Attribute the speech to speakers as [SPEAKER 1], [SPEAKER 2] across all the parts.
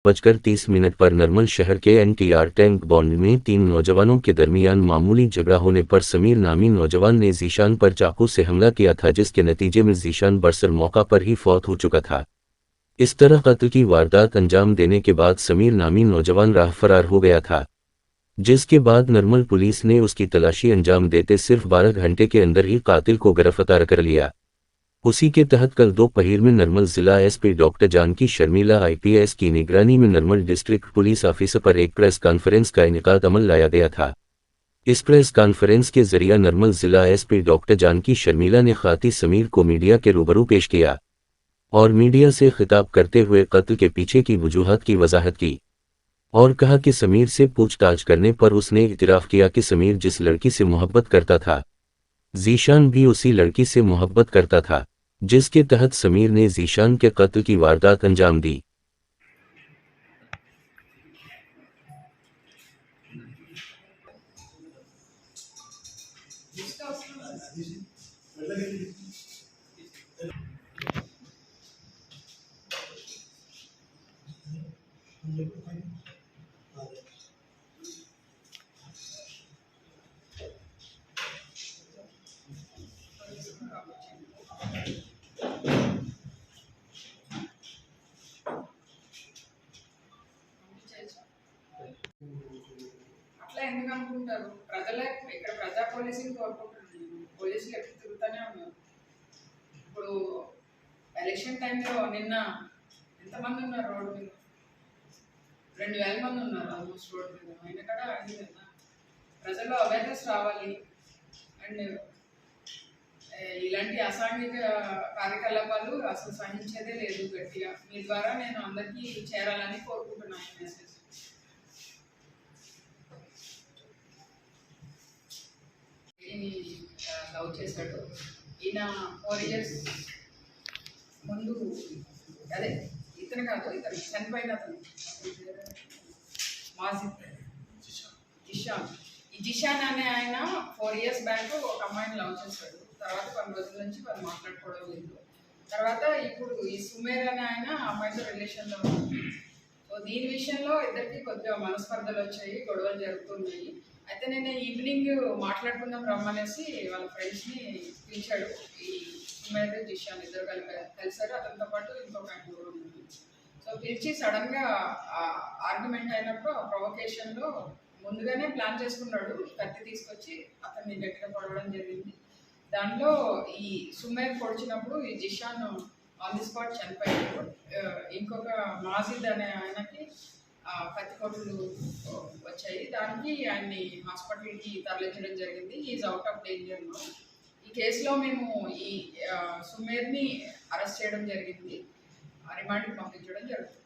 [SPEAKER 1] 5:30 पर नरमल शहर के NTR टैंक बॉन्ड में 3 नौजवानों के दरमियान मामूली झगड़ा होने पर समीर नामी नौजवान ने जीशान पर चाकू से हमला किया था, जिसके नतीजे में जीशान बरसर मौका पर ही फौत हो चुका था। इस तरह कत्ल की वारदात अंजाम देने के बाद समीर नामी नौजवान राह फरार हो गया था, जिसके बाद नरमल पुलिस ने उसकी तलाशी अंजाम देते सिर्फ 12 घंटे के अंदर ही कातिल को गिरफ्तार कर लिया। उसी के तहत कल दोपहर में नरमल जिला SP doctor Janaki Sharmila IPS की निगरानी में नरमल डिस्ट्रिक्ट पुलिस ऑफिस पर एक प्रेस कॉन्फ्रेंस का इनेकाद अमल लाया गया था। इस प्रेस कॉन्फ्रेंस के जरिए नरमल जिला SP डॉक्टर जानकी शर्मिला ने खाती समीर को मीडिया के रूबरू पेश किया और मीडिया से खिताब करते हुए कत्ल के पीछे की वजूहात की वजाहत की और कहा कि समीर से पूछताछ करने पर उसने इतराफ़ किया कि समीर जिस लड़की से मोहब्बत करता था, जीशान भी उसी लड़की से मोहब्बत करता था, जिसके तहत समीर ने जीशान के कत्ल की वारदात अंजाम दी।
[SPEAKER 2] అట్లా ఎందుకు అనుకుంటారు? ప్రజలే ఇక్కడ ప్రజా పోలీసింగ్ కోరుకుంటున్నాను. పోలీసులు ఎప్పుడు తిరుగుతూనే ఉన్నారు. ఇప్పుడు ఎలక్షన్ టైంలో నిన్న ఎంతమంది ఉన్నారు రోడ్డు మీద? 2000 మంది ఉన్నారు ఆల్మోస్ట్ రోడ్డు మీద. అయినా కూడా అయింది కదా. ప్రజల్లో అవేర్నెస్ రావాలి. అండ్ ఇలాంటి అసాంఘిక కార్యకలాపాలు అసలు సహించేదే లేదు గట్టిగా. మీ ద్వారా నేను అందరికీ చేరాలని కోరుకుంటున్నాను ఈ మెసేజ్. లవ్ చేశాడు ఈయన 4 years ముందు. అదే ఇతను కాదు, ఇతను చనిపోయిన అతను మాజిద్ జిషాన్. ఈ జిషాన్ అనే ఆయన 4 years బ్యాక్ ఒక అమ్మాయిని లవ్ చేశాడు. తర్వాత కొన్ని రోజుల నుంచి వాళ్ళు మాట్లాడుకోవడం లేదు. తర్వాత ఇప్పుడు ఈ సుమేర్ అనే ఆయన అమ్మాయితో రిలేషన్లో ఉంది. సో దీని విషయంలో ఇద్దరికి కొద్దిగా మనస్పర్ధలు వచ్చాయి, గొడవలు జరుగుతున్నాయి. అయితే నేను ఈవినింగ్ మాట్లాడుకుందాం రమ్మనేసి వాళ్ళ ఫ్రెండ్స్ని పిలిచాడు. ఈ సుమేర్ జిషాన్ ఇద్దరు కలిసారు. అతనితో పాటు ఇంకొక ఆయన కూడా ఉంది. సో పిలిచి సడన్గా ఆర్గ్యుమెంట్ అయినప్పుడు ఆ ప్రొవొకేషన్లో ముందుగానే ప్లాన్ చేసుకున్నాడు. కత్తి తీసుకొచ్చి అతన్ని గట్టిగా పొడవడం జరిగింది. దాంట్లో ఈ సుమేర్ పొడిచినప్పుడు ఈ జిషాన్ ఆన్ ది స్పాట్ చనిపోయాడు. ఇంకొక మాజిద్ అనే ఆయనకి కత్తిపోటులు వచ్చాయి. దానికి ఆయన్ని హాస్పిటల్కి తరలించడం జరిగింది. ఈజ్ అవుట్ ఆఫ్ డేంజర్లో. ఈ కేసులో మేము ఈ సుమేర్ని అరెస్ట్ చేయడం జరిగింది, రిమాండ్కి పంపించడం జరుగుతుంది.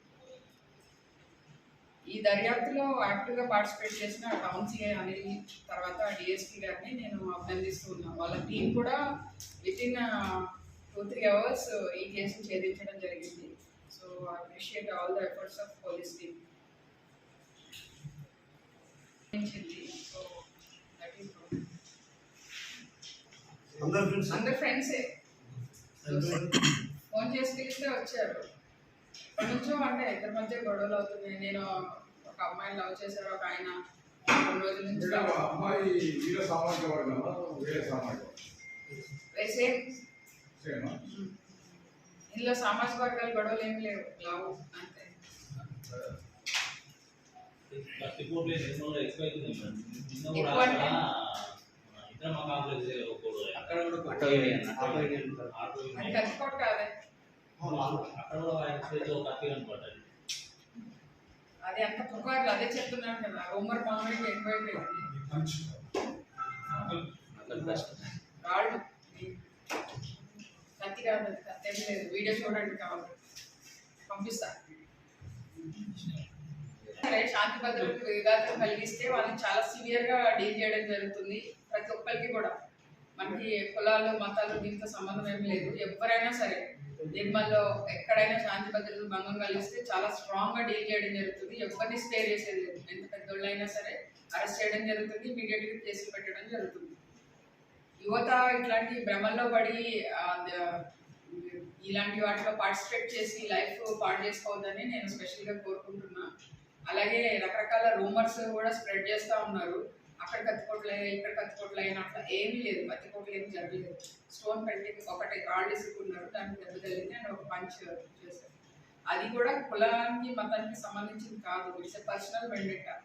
[SPEAKER 2] ఈ దర్యాప్తులో యాక్టివ్గా పార్టిసిపేట్ చేసిన టౌన్ సిఐ అనిల్, తర్వాత DSP గారిని నేను అభినందిస్తూ ఉన్నాను. వాళ్ళ టీం కూడా వితిన్ 2-3 hours ఈ కేసును ఛేదించడం జరిగింది. So I appreciate all the efforts of police team. So that is అందరు ఫ్రెండ్సే. ఫోన్ చేసి పిలిస్తే వచ్చారు. ఎప్పటి నుంచో అంటే ఇద్దరి మధ్య గొడవలు అవుతున్నాయి. నేను ఒక అమ్మాయిని లవ్ చేశారు, ఒక ఆయన 2 రోజుల నుంచి ఇందులో సామాజిక వర్గాల గొడవలు ఏమి లేవు, లవ్ అంతే. అది కత్తికోట కాదే, అది అంత పుకార్లు అదే చెప్తున్నాను కదా. రూమర్ మామూలుగా ఎక్కువైపోయింది. రాళ్ళు కత్తి కాదు, అది కత్తి ఏం లేదు. వీడియో చూడండి కావాలి, పంపిస్తా. సరే, శాంతి భద్రతకు విఘాతం కలిగిస్తే వాళ్ళని చాలా సివియర్గా డీల్ చేయడం జరుగుతుంది. ప్రతి ఒక్కరికి కూడా మనకి కులాలు మతాలు దీంతో సంబంధం ఏం లేదు. ఎవరైనా సరే నిర్మల్లో ఎక్కడైనా శాంతి భద్రతలు భంగం కలిగిస్తే చాలా స్ట్రాంగ్గా డీల్ చేయడం జరుగుతుంది. ఎవరిని స్పేర్ చేసేది లేదు. ఎంత పెద్దోళ్ళైనా సరే అరెస్ట్ చేయడం జరుగుతుంది, ఇమీడియట్గా కేసులు పెట్టడం జరుగుతుంది. యువత ఇట్లాంటి భ్రమల్లో పడి ఇలాంటి వాటిలో పార్టిసిపేట్ చేసి లైఫ్ పాడు చేసుకోవద్దని నేను స్పెషల్గా కోరుకుంటున్నా. అలాగే రకరకాల రూమర్స్ కూడా స్ప్రెడ్ చేస్తూ ఉన్నారు. అక్కడ కత్తికోట్లే ఇక్కడ కత్తికోట్లే అని అట్లా ఏమీ లేదు, కత్తికోట్లు ఏమి జరగలేదు. స్టోన్ పెట్టి ఒకటి రాళ్ళు ఇసుకున్నారు, దానికి దెబ్బ తగిలింది అండ్ ఒక పంచ్ చేశారు. అది కూడా కులానికి మతానికి సంబంధించింది కాదు, ఇట్స్ ఎ పర్సనల్ వెండెట్టా.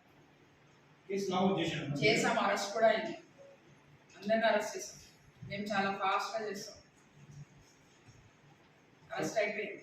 [SPEAKER 2] చేసాం, అరెస్ట్ కూడా అయింది, అందరిని అరెస్ట్ చేసాం. మేము చాలా ఫాస్ట్గా చేస్తాం, అరెస్ట్ అయిపోయింది.